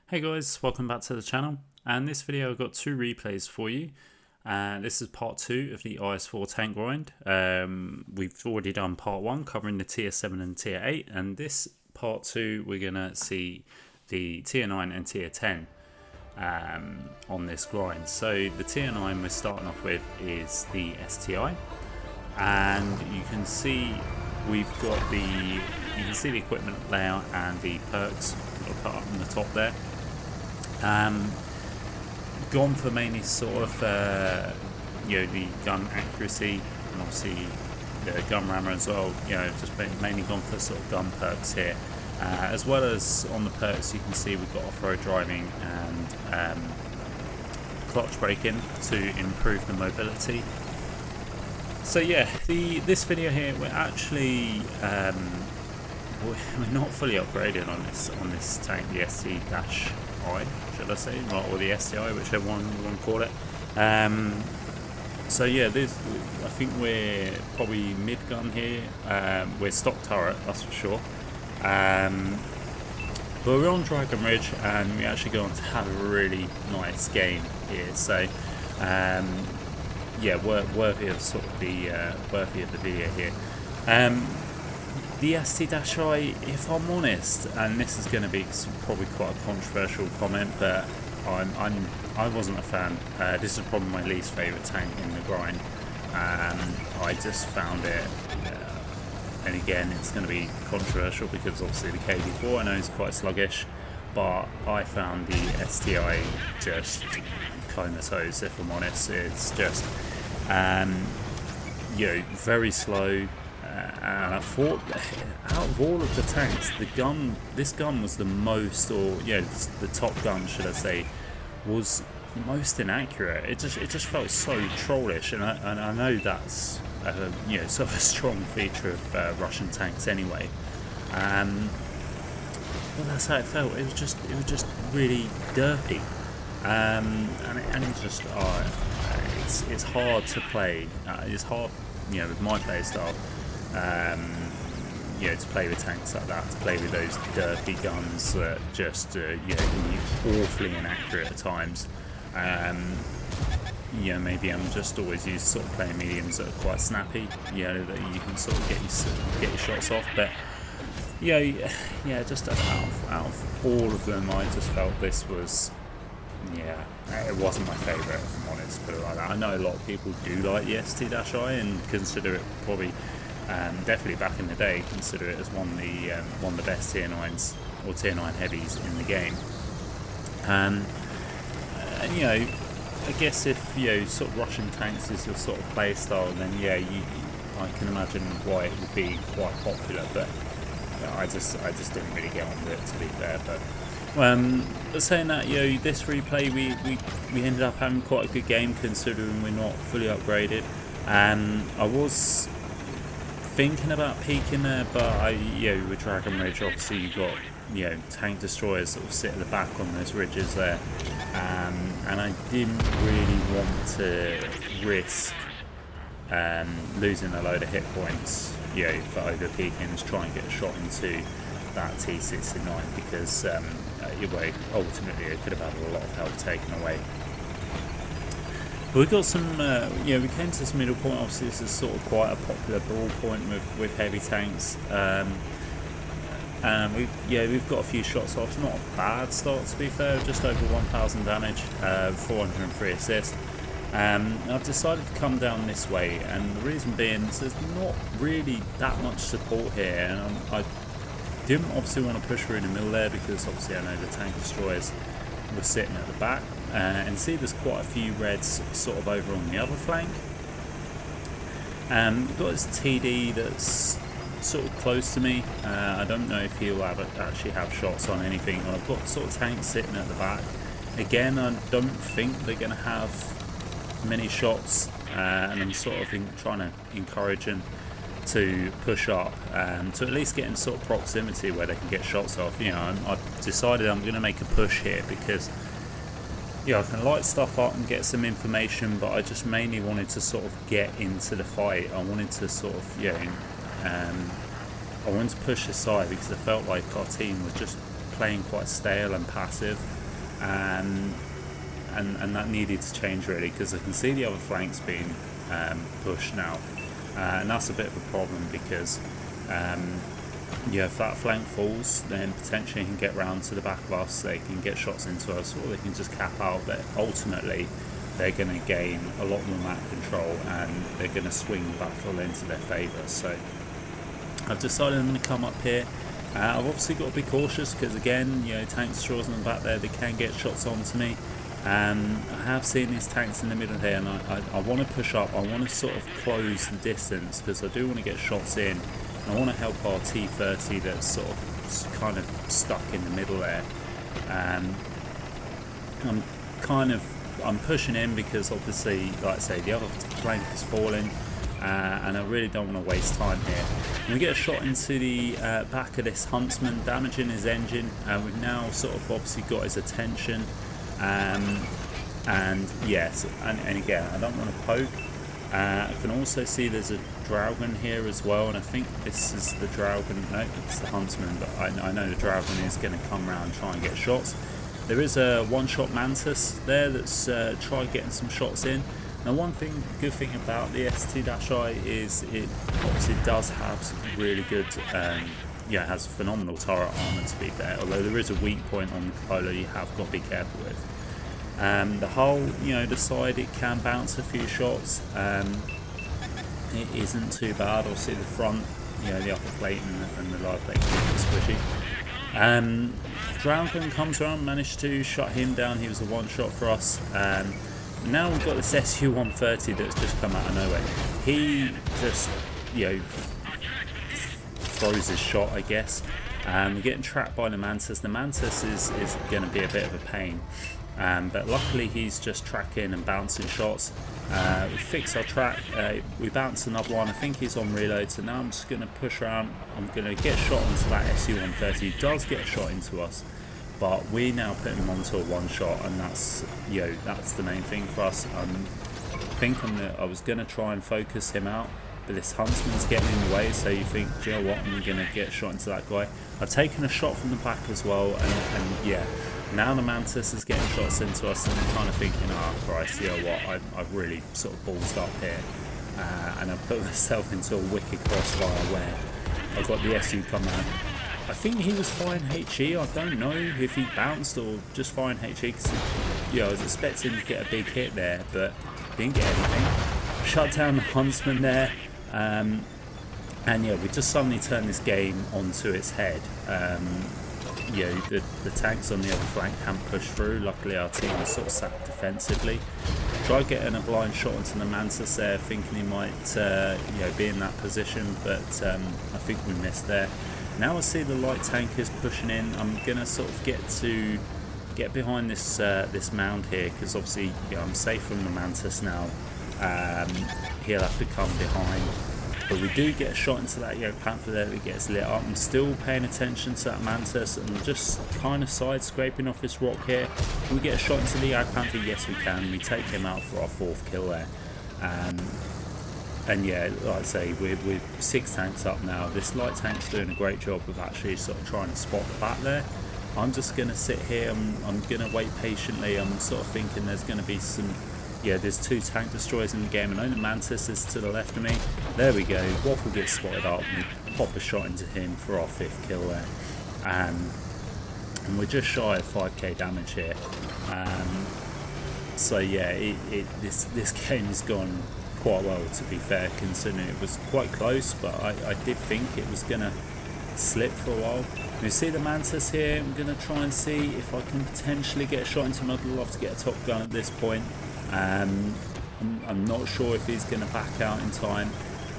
Hey guys, welcome back to the channel. And this video I've got two replays for you. This is part 2 of the IS-4 tank grind. We've already done part 1 covering the tier 7 and tier 8, and this part 2 we're going to see the tier 9 and tier 10 on this grind. So the tier 9 we're starting off with is the STI, and you can see we've got the equipment layout and the perks I'll put up on the top there. Gone for mainly sort of the gun accuracy, and obviously the gun rammer as well. Just mainly gone for sort of gun perks here, as well as on the perks you can see we've got off-road driving and clutch braking to improve the mobility. So yeah, this video here we're actually we're not fully upgraded on this tank, the ST-I, should I say, or the STI, whichever one you want to call it. So yeah, I think we're probably mid-gun here. We're stock turret, that's for sure. But we're on Dragon Ridge, and we actually go on to have a really nice game here. So yeah, worthy of sort of the video here. The ST-I, if I'm honest, and this is going to be probably quite a controversial comment, but I wasn't a fan. This is probably my least favourite tank in the grind. I just found it, and again it's going to be controversial because obviously the KV4 I know is quite sluggish, but I found the STI just comatose, if I'm honest. It's just very slow. And I thought, out of all of the tanks, this gun was the most, or the top gun, should I say, was the most inaccurate. It just felt so trollish, and I know that's sort of a strong feature of Russian tanks anyway. But that's how it felt. It was just really dirty, and it's just it's hard to play. It's hard, with my play style. To play with tanks like that, to play with those dirty guns that just can be awfully inaccurate at times. Maybe I'm just always used to sort of playing mediums that are quite snappy, that you can sort of get your shots off. But just out of all of them, I just felt this was, it wasn't my favourite, if I'm honest, put it like that. I know a lot of people do like the ST-I and consider it probably, definitely back in the day, consider it as one of the best tier 9s or tier 9 heavies in the game. And I guess if sort of Russian tanks is your sort of play style, then I can imagine why it would be quite popular. But I just didn't really get on with it, to be fair. But saying that, this replay we ended up having quite a good game considering we're not fully upgraded. I was thinking about peaking there, but with Dragon Ridge, obviously you've got tank destroyers that will sit at the back on those ridges there, and I didn't really want to risk losing a load of hit points for over peaking to try and get a shot into that T-69, because ultimately it could have had a lot of health taken away. We've got some, we came to this middle point. Obviously this is sort of quite a popular brawl point with heavy tanks. And we've got a few shots off. Not a bad start, to be fair, just over 1,000 damage, 403 assists. I've decided to come down this way, and the reason being is there's not really that much support here, and I didn't obviously want to push through the middle there because obviously I know the tank destroyers were sitting at the back. And see there's quite a few reds sort of over on the other flank. We've got this TD that's sort of close to me. I don't know if he'll actually have shots on anything. I've got sort of tanks sitting at the back. Again, I don't think they're going to have many shots, and I'm sort of trying to encourage them to push up, to at least get in sort of proximity where they can get shots off. I've decided I'm going to make a push here because I can light stuff up and get some information, but I just mainly wanted to sort of get into the fight. I wanted to sort of I wanted to push aside because I felt like our team was just playing quite stale and passive, and that needed to change really, because I can see the other flanks being pushed now, and that's a bit of a problem because yeah, if that flank falls, then potentially he can get round to the back of us, they can get shots into us, or they can just cap out. But ultimately they're going to gain a lot more map control and they're going to swing the battle into their favour. So I've decided I'm going to come up here. I've obviously got to be cautious because, again, you know, tank destroyers on the back there, they can get shots onto me. I have seen these tanks in the middle here, and I want to push up. I want to sort of close the distance because I do want to get shots in. I want to help our T-30 that's sort of kind of stuck in the middle there. I'm pushing in because obviously, like I say, the other flank is falling, and I really don't want to waste time here. And we get a shot into the back of this Huntsman, damaging his engine. We've now sort of obviously got his attention, and yes, and again, I don't want to poke. I can also see there's a Dragon here as well, and I think this is the Dragon. No, it's the Huntsman, but I know the Dragon is going to come around and try and get shots. There is a one-shot Mantis there that's tried getting some shots in. Now, good thing about the ST-I is it obviously does have some really good, yeah, it has phenomenal turret armour, to be fair, although there is a weak point on the Cupola you have got to be careful with. The hull, you know, the side, it can bounce a few shots. It isn't too bad. Obviously the front, you know, the upper plate and the lower plate is squishy. Dragon comes around, managed to shut him down. He was a one-shot for us. Now we've got this SU-130 that's just come out of nowhere. He just, you know, throws his shot, I guess. We're getting trapped by the Mantis. The Mantis is going to be a bit of a pain. But luckily he's just tracking and bouncing shots. We fix our track, we bounce another one. I think he's on reload, so now I'm just going to push around. I'm going to get shot into that SU-130. He does get a shot into us, but we now put him onto a one shot, and that's, you know, that's the main thing for us. I'm thinking that I was going to try and focus him out, but this Huntsman's getting in the way, so you think, do you know what, I'm going to get a shot into that guy. I've taken a shot from the back as well, and yeah, now the Mantis is getting shots into us, and I'm kind of thinking, oh Christ, you know what, I've really sort of ballsed up here, and I've put myself into a wicked crossfire where I've got the SU coming out. I think he was firing HE. I don't know if he bounced or just firing HE, because, you know, I was expecting to get a big hit there, but didn't get anything. Shut down the Huntsman there, and yeah, we just suddenly turned this game onto its head. You know, the tanks on the other flank can't push through. Luckily our team was sort of sat defensively. Tried getting a blind shot into the Mantis there, thinking he might you know, be in that position, but I think we missed there. Now I see the light tankers pushing in. I'm gonna sort of get behind this this mound here, because obviously, you know, I'm safe from the Mantis now. He'll have to come behind. But we do get a shot into that Yellow Panther there that gets lit up. I'm still paying attention to that Mantis and just kind of side scraping off this rock here. Can we get a shot into the Yellow Panther? Yes, we can. We take him out for our 4th kill there. And yeah, like I say, we're 6 tanks up now. This light tank's doing a great job of actually sort of trying to spot the back there. I'm just going to sit here. I'm going to wait patiently. I'm sort of thinking there's going to be some... Yeah, there's 2 tank destroyers in the game, and only Mantis is to the left of me. There we go. Waffle gets spotted up, and we pop a shot into him for our 5th kill there. And we're just shy of 5k damage here. So yeah, this game has gone quite well, to be fair, considering it was quite close, but I did think it was going to slip for a while. You see the Mantis here. I'm going to try and see if I can potentially get a shot into him. I'd love to get a top gun at this point. I'm not sure if he's going to back out in time.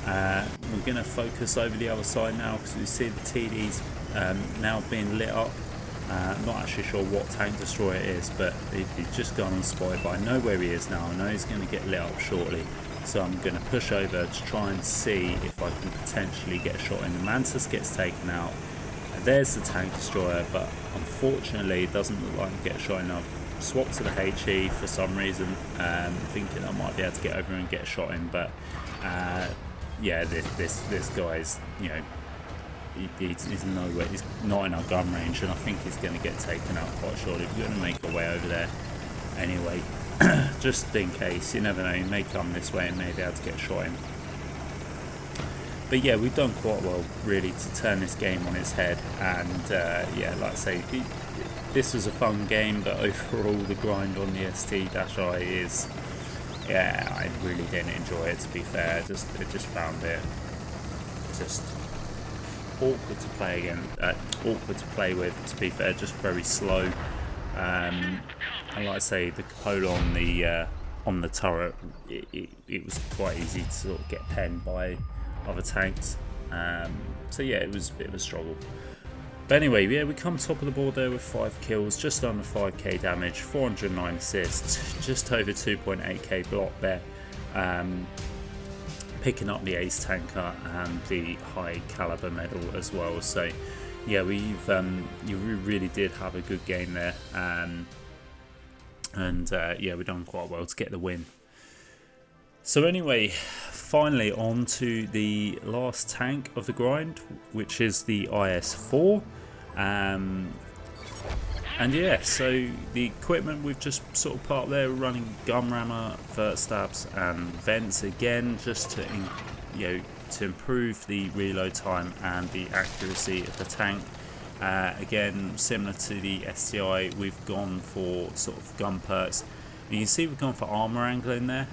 We're going to focus over the other side now, because we see the TDs now being lit up. Not actually sure what tank destroyer it is, but he's just gone unspotted, but I know where he is now. I know he's going to get lit up shortly, so I'm going to push over to try and see if I can potentially get a shot in. The Mantis gets taken out. There's the tank destroyer, but unfortunately it doesn't look like I can get a shot in. Swap to the HE for some reason, thinking I might be able to get over and get a shot in, but yeah, this guy's, you know, he's nowhere. He's not in our gun range, and I think he's going to get taken out quite shortly. We're going to make our way over there anyway, just in case. You never know. He may come this way and may be able to get a shot in. But yeah, we've done quite well really to turn this game on its head, and yeah, like I say, this was a fun game, but overall the grind on the ST-I is, yeah, I really didn't enjoy it, to be fair. I just found it just awkward to play again, awkward to play with, to be fair, just very slow. And like I say, the cupola on the turret, it was quite easy to sort of get penned by other tanks. So yeah, it was a bit of a struggle. But anyway, yeah, we come top of the board there with 5 kills, just under 5k damage, 409 assists, just over 2.8k block there. Picking up the ace tanker and the high caliber medal as well. So yeah, we really did have a good game there, and yeah, we've done quite well to get the win. So anyway, finally on to the last tank of the grind, which is the IS-4. And yeah, so the equipment we've just sort of put up there, we're running gun rammer, vert stabs and vents again, just to to improve the reload time and the accuracy of the tank. Again, similar to the STI, we've gone for sort of gun perks. You can see we've gone for armor angle in there.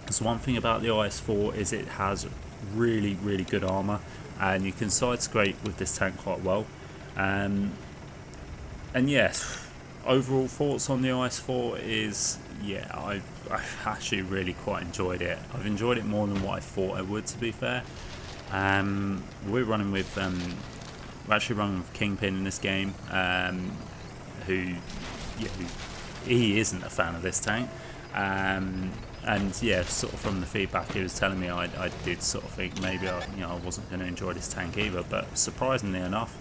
So one thing about the IS-4 is it has really good armor, and you can side scrape with this tank quite well. And yes, overall thoughts on the IS-4 is, yeah, I've actually really quite enjoyed it. I've enjoyed it more than what I thought I would, to be fair. We're running with we're actually running with Kingpin in this game, who he isn't a fan of this tank. And yeah, sort of from the feedback he was telling me, I did sort of think maybe I wasn't going to enjoy this tank either. But surprisingly enough,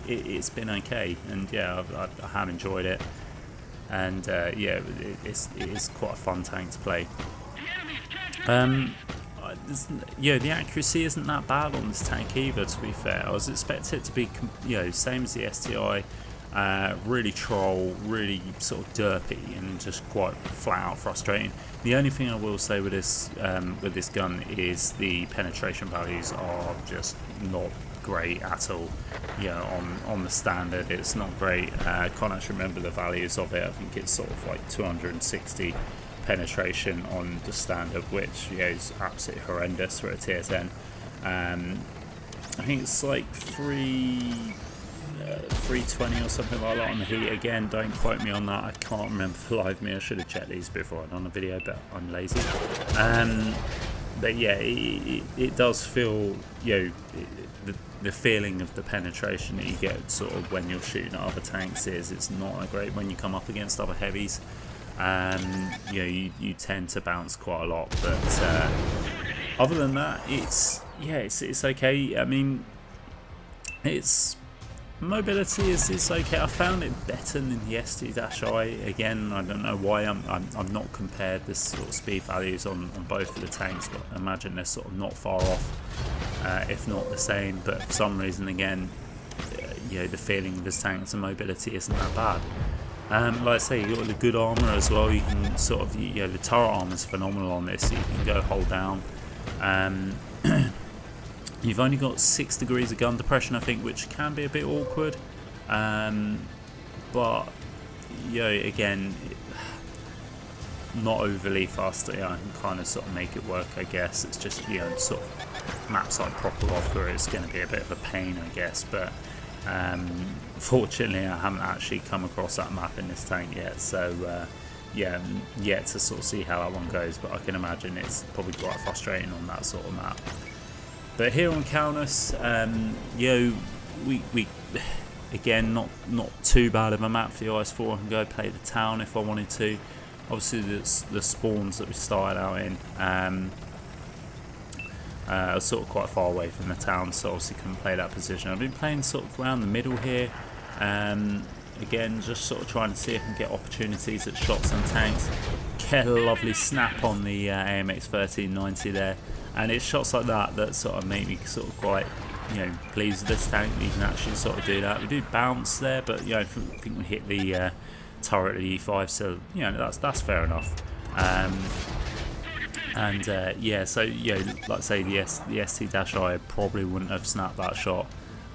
it's been okay, and yeah, I have enjoyed it, and yeah, it is quite a fun tank to play. Yeah, the accuracy isn't that bad on this tank either, to be fair. I was expecting it to be, same as the STI. Really troll, really sort of derpy, and just quite flat out frustrating. The only thing I will say with this gun is the penetration values are just not great at all. On the standard it's not great. I can't actually remember the values of it. I think it's sort of like 260 penetration on the standard, which is absolutely horrendous for a tier 10. I think it's like 320 or something like that on the heat. Again, don't quote me on that, I can't remember the live me. I should have checked these before I'd done the video, but I'm lazy. But yeah, it does feel, the feeling of the penetration that you get sort of when you're shooting at other tanks it's not that great when you come up against other heavies. You tend to bounce quite a lot, but other than that, it's okay. I mean, its mobility is okay. I found it better than the ST-I. Again, I don't know why. I'm not compared the sort of speed values on both of the tanks, but I imagine they're sort of not far off, if not the same. But for some reason, again, the feeling of this tank's mobility isn't that bad. Like I say, you've got the good armor as well. You can sort of, the turret armor is phenomenal on this. You can go hold down. You've only got 6 degrees of gun depression, I think, which can be a bit awkward. But again, not overly fast. I can kind of sort of make it work, I guess. It's just sort of maps like Propaganda, it's going to be a bit of a pain, I guess. But fortunately, I haven't actually come across that map in this tank yet, so yeah, yet to sort of see how that one goes. But I can imagine it's probably quite frustrating on that sort of map. But here on Kaunas, we again not too bad of a map for the IS-4. I can go play the town if I wanted to. Obviously, the spawns that we started out in are sort of quite far away from the town, so obviously couldn't play that position. I've been playing sort of around the middle here. Again, just sort of trying to see if I can get opportunities at shots and tanks. Get a lovely snap on the AMX 1390 there. And it's shots like that that sort of make me sort of quite, pleased with this tank. You can actually sort of do that. We do bounce there, but I think we hit the turret of the E5, so that's fair enough. Yeah, so like I say, the ST-I probably wouldn't have snapped that shot,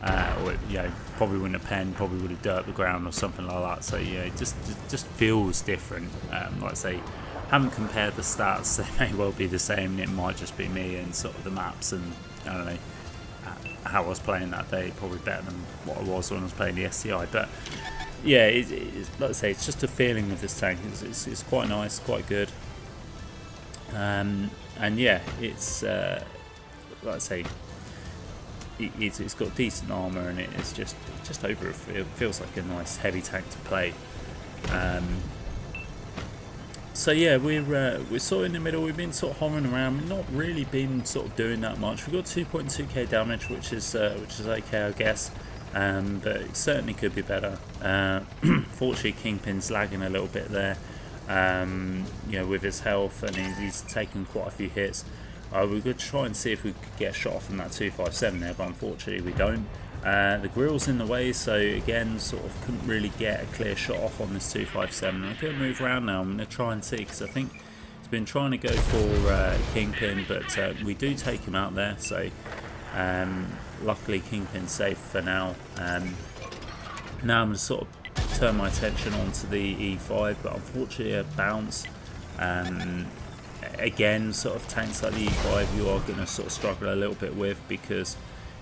or probably wouldn't have penned, probably would have dirt the ground or something like that. So it just feels different. Like I say, haven't compared the stats. They may well be the same. It might just be me and sort of the maps and I don't know how I was playing that day. Probably better than what I was when I was playing the STI. But yeah, like I say, it's just a feeling of this tank. It's quite nice, quite good. And yeah, it's like I say, it's got decent armour, and it's just over. It feels like a nice heavy tank to play. So yeah, we're sort of in the middle. We've been sort of hovering around. We've not really been sort of doing that much. We've got 2.2k damage, which is okay, I guess. But it certainly could be better. Fortunately, Kingpin's lagging a little bit there. With his health, and he's taken quite a few hits. We could try and see if we could get a shot off from that 257 there, but unfortunately we don't. The grill's in the way, so again, sort of couldn't really get a clear shot off on this 257. I'm going to move around now. I'm going to try and see, because I think he's been trying to go for Kingpin, but we do take him out there. So luckily Kingpin's safe for now. Now I'm going to sort of turn my attention onto the E5, but unfortunately a bounce. Again, sort of tanks like the E5 you are going to sort of struggle a little bit with, because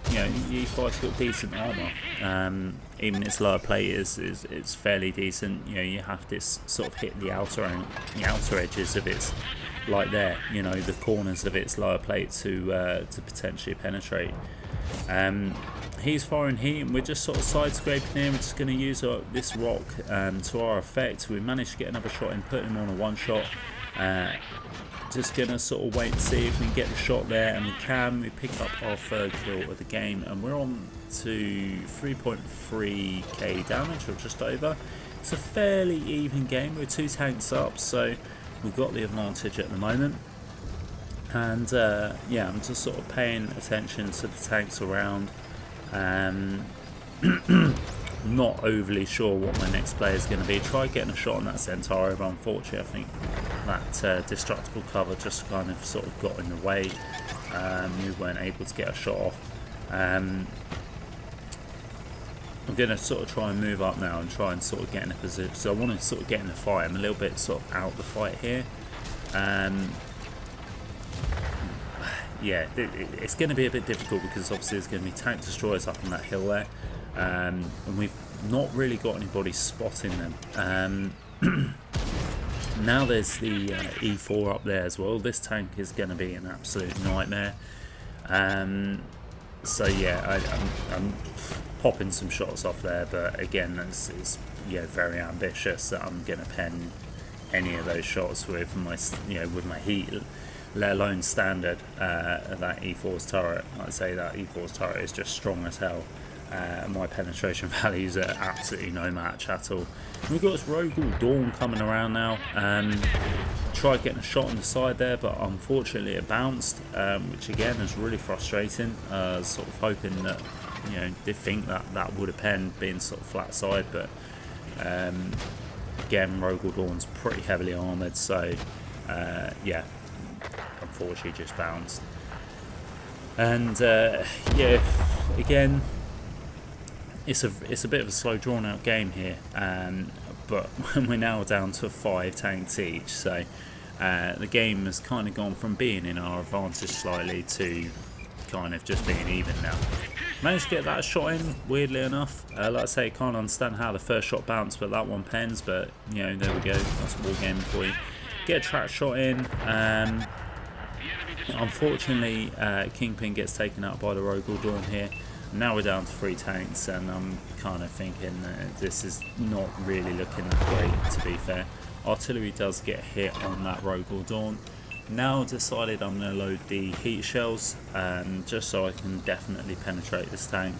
the E5's got decent armour. Even its lower plate is fairly decent. You have to sort of hit the outer edges of its, like there, the corners of its lower plate to potentially penetrate. He's firing heat, and we're just sort of side scraping him. We're just going to use this rock to our effect. We managed to get another shot in, put him on a one shot. Just going to sort of wait and see if we can get the shot there, and we can. We pick up our third kill of the game, and we're on to 3.3k damage, or just over. It's a fairly even game. We're 2 tanks up, so we've got the advantage at the moment. And yeah, I'm just sort of paying attention to the tanks around. Not overly sure what my next play is going to be. Try getting a shot on that Centauro, but unfortunately I think that destructible cover just kind of sort of got in the way. We weren't able to get a shot off. I'm going to sort of try and move up now and try and sort of get in a position. So I want to sort of get in the fight. I'm a little bit sort of out of the fight here. Yeah, it's going to be a bit difficult, because obviously there's going to be tank destroyers up on that hill there, and we've not really got anybody spotting them. Now there's the E4 up there as well. This tank is going to be an absolute nightmare. So yeah, I'm popping some shots off there, but again, it's very ambitious that I'm going to pen any of those shots with my with my heat, let alone standard. That E4's turret, I'd say that E4's turret is just strong as hell. My penetration values are absolutely no match at all. We've got this Rogel Dawn coming around now. Tried getting a shot on the side there, but unfortunately it bounced, which again is really frustrating. Sort of hoping that did think that would have penned, being sort of flat side, but again, Rogel Dawn's pretty heavily armoured, so yeah, unfortunately just bounced. And yeah, again, it's a bit of a slow drawn out game here, but we're now down to 5 tanks each, so the game has kind of gone from being in our advantage slightly to kind of just being even now. Managed to get that shot in, weirdly enough. Like I say, can't understand how the first shot bounced, but that one pens. But there we go. That's wargaming for you. Get a track shot in. Unfortunately, Kingpin gets taken out by the Rogel Dawn here. Now we're down to 3 tanks, and I'm kind of thinking that this is not really looking that great, to be fair. Artillery does get hit on that Rogel Dawn. Now decided I'm going to load the heat shells, just so I can definitely penetrate this tank.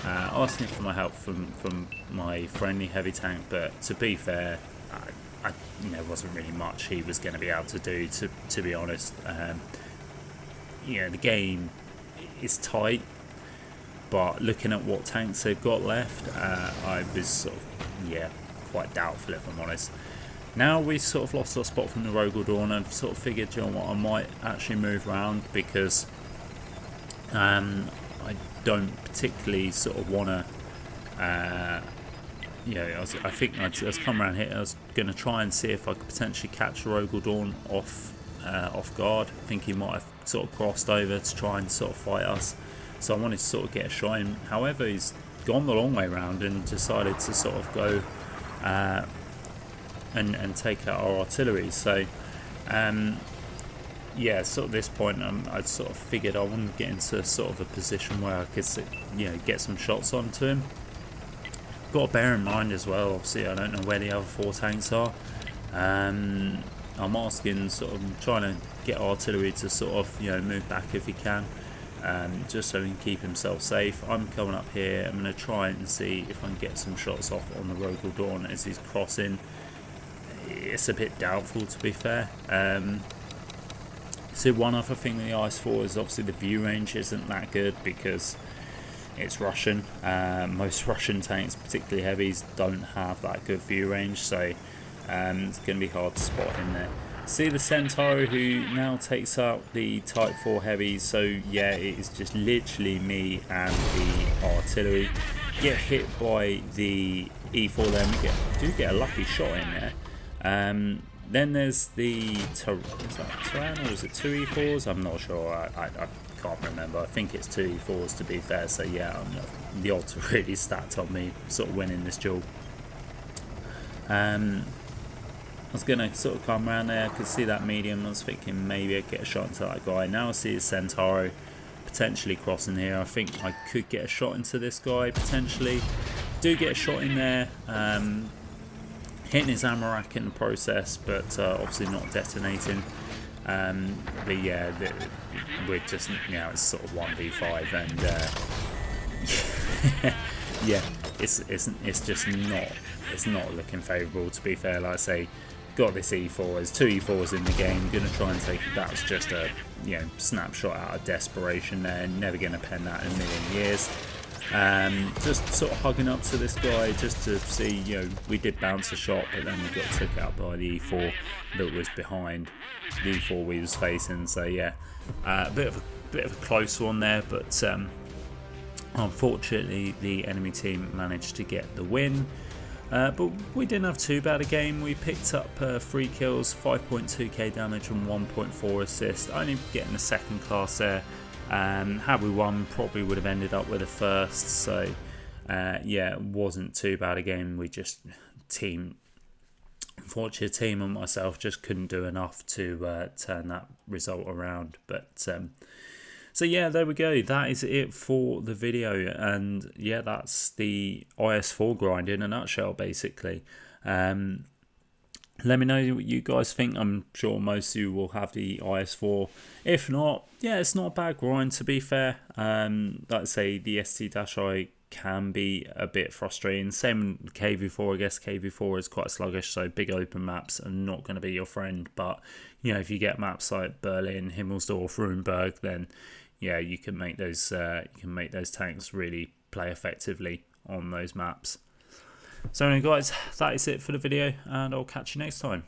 Asking for my help from my friendly heavy tank, but to be fair, there wasn't really much he was going to be able to do, to be honest. the game is tight, but looking at what tanks they've got left, I was sort of, quite doubtful, if I'm honest. Now we sort of lost our spot from the Rogel Dawn, I've sort of figured, you know what, I might actually move around, because I don't particularly sort of want to, I think I was coming around here, I was going to try and see if I could potentially catch the Rogel Dawn off guard. I think he might have sort of crossed over to try and sort of fight us, so I wanted to sort of get a shot in. However, he's gone the long way around and decided to sort of go and take out our artillery. So sort of this point, I sort of figured I wanted to get into sort of a position where I could, get some shots onto him. Got to bear in mind as well, obviously I don't know where the other 4 tanks are. I'm asking, sort of trying to get artillery to sort of move back if he can, just so he can keep himself safe. I'm coming up here, I'm going to try and see if I can get some shots off on the Rogel Dawn as he's crossing. It's a bit doubtful, to be fair. So one other thing with the IS-4 is obviously the view range isn't that good because it's Russian. Most Russian tanks, particularly heavies, don't have that good view range, so it's going to be hard to spot him there. See the Centaur, who now takes out the Type 4 heavies, so yeah, it is just literally me and the artillery. Get hit by the E4 then, we do get a lucky shot in there. Then there's the is that Turan, or is it 2 E4s? I'm not sure, I can't remember. I think it's 2 E4s, to be fair, so yeah, the odds are really stacked on me sort of winning this duel. I was going to sort of come around there, I could see that medium, I was thinking maybe I'd get a shot into that guy. Now I see his Centauro potentially crossing here. I think I could get a shot into this guy, potentially. Do get a shot in there, hitting his ammo rack in the process, but obviously not detonating. But yeah, we're just, it's sort of 1v5, and yeah, it's just not looking favourable, to be fair. Like I say, got this E4, there's 2 E4s in the game, gonna try and take it. That's just a snapshot out of desperation there, never gonna pen that in a million years. Just sort of hugging up to this guy just to see, we did bounce a shot, but then we got took out by the E4 that was behind the E4 we was facing. So yeah, a bit of a close one there, but unfortunately the enemy team managed to get the win. But we didn't have too bad a game. We picked up 3 kills, 5.2k damage and 1.4 assists, only getting the second class there. Had we won, probably would have ended up with a first. So yeah, it wasn't too bad a game. We just unfortunately team and myself just couldn't do enough to turn that result around. But so yeah, there we go. That is it for the video, and yeah, that's the IS-4 grind in a nutshell, basically. Let me know what you guys think. I'm sure most of you will have the IS-4. If not, yeah, it's not a bad grind, to be fair. Like I say, the ST-I can be a bit frustrating. Same with KV4, I guess. KV4 is quite sluggish, so big open maps are not going to be your friend. But, if you get maps like Berlin, Himmelsdorf, Runeberg, then, yeah, you can make those tanks really play effectively on those maps. So anyway guys, that is it for the video, and I'll catch you next time.